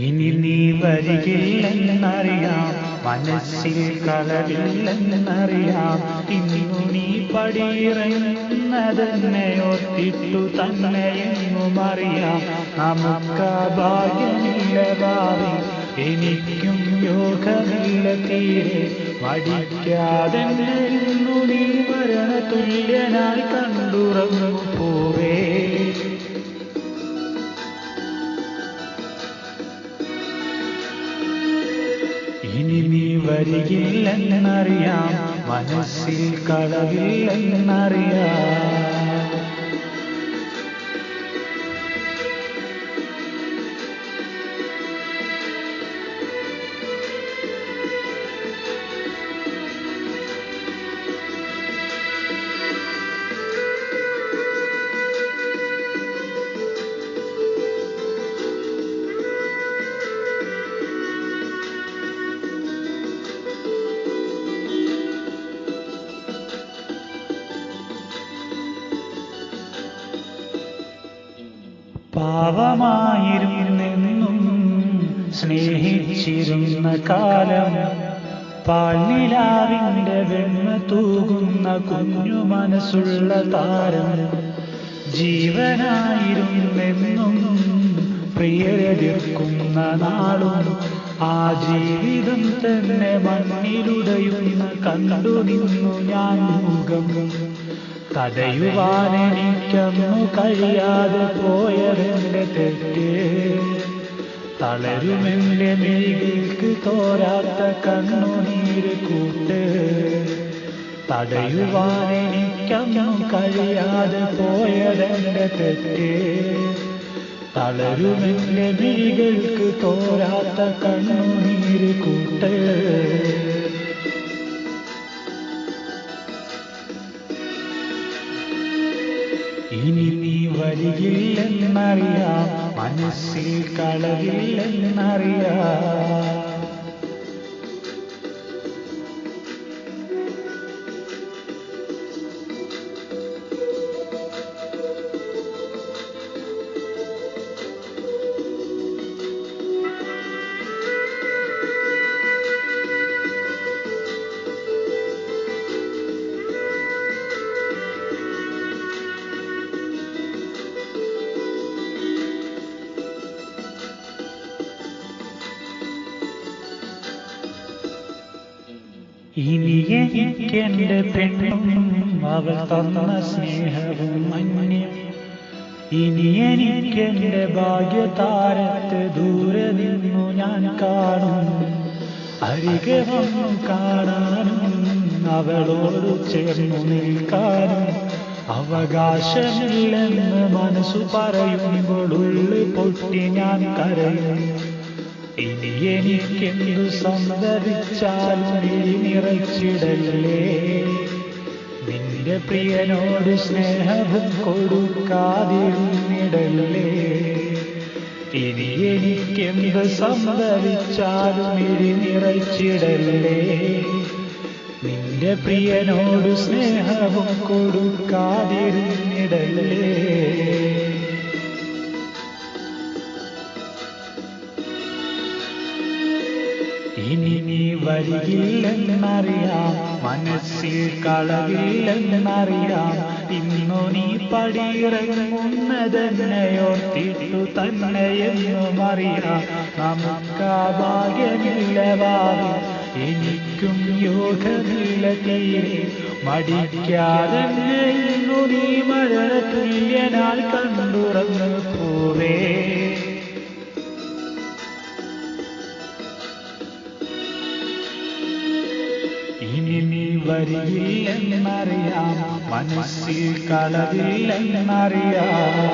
ഇനി നീ വരികില്ലെന്നറിയാം, മനസ്സിൽ കളവില്ലെന്നറിയാം. ഇന്നു നീ പടിയിറങ്ങുന്നതെന്നെ ഓർത്തിട്ടു തന്നെയെന്നും അറിയാം. നമുക്ക് ഭാഗ്യമില്ല ഭാവി, എനിക്കും യോഗമില്ല തീരെ. മടിക്കാതെ ഇന്നു നീ മരണ തുല്യനായി കണ്ടുറങ്ങു പോവേ. ഇനി നീ വരികില്ലെന്നറിയാം, മനസ്സിൽ കളവില്ലെന്നറിയാം. പാവമായിരുന്നെന്നും സ്നേഹിച്ചിരുന്ന കാലം, പാൽനിലാവിന്റെ വെണ്മ തൂകുന്ന കുഞ്ഞു മനസ്സുള്ള താരം. ജീവനായിരുന്നെന്നും പ്രിയരെതിർക്കുന്ന നാളും, ആ ജീവിതം തന്നെ മണ്ണിലുടയുന്ന കണ്ടു നിന്നു ഞാൻ മുഖം. തടയുവാനെനിക്കന്നു കഴിയാതെ പോയതെന്റെ തെറ്റ്, തളരുമെന്റെ മിഴികൾക്ക് തോരാത്ത കണ്ണുനീര് കൂട്ട്. തടയുവാനെനിക്കന്നു കഴിയാതെ പോയതെന്റെ തെറ്റ്, തളരുമെന്റെ മിഴികൾക്ക് തോരാത്ത കണ്ണുനീര് കൂട്ട്. ഇനി നീ വരികില്ലെന്നറിയാം, മനസ്സിൽ കളവില്ലെന്നറിയാം. ഇനി എനിക്കെന്റെ പെണ്ണും അവൾ തന്ന സ്നേഹവും മഞ്ഞും. ഇനി എനിക്കെന്റെ ഭാഗ്യതാരത്തെ ദൂരെ നിന്നു ഞാൻ കാണും. അരികെ വന്നു കാണാനും അവളോട് ചേർന്നു നിൽക്കാനും അവകാശമില്ലെന്ന് മനസ്സു പറയുമ്പോൾ ഉള്ളു പൊട്ടി ഞാൻ കരയും. ഇനി എനിക്കെന്തു സംഭവിച്ചാലും വിളി നിറച്ചിടല്ലേ, നിന്റെ പ്രിയനോട് സ്നേഹവും കൊടുക്കാതിരുന്നിടല്ലേ. ഇനി എനിക്കെന്ത് സംഭവിച്ചാലും വിളി നിറച്ചിടല്ലേ, നിന്റെ പ്രിയനോട് സ്നേഹവും കൊടുക്കാതിരുന്നിടല്ലേ. ഇനി നീ വരികില്ലെന്നറിയാം, മനസ്സിൽ കളവില്ലെന്നറിയാം. ഇന്നു നീ പടിയിറങ്ങുന്നതെന്നയോർത്തിട്ടു തന്നെയെന്നും അറിയാം. നമുക്ക് ഭാഗ്യമില്ല ഭാവി, എനിക്കും യോഗമില്ല തീരെ. മടിക്കാതെ ഇന്നു നീ മരണ തുല്യനായി കണ്ടുറങ്ങു പോവേ. ഇനി നീ വരികില്ലെന്നറിയാം, മനസ്സിൽ കളവില്ലെന്നറിയാം.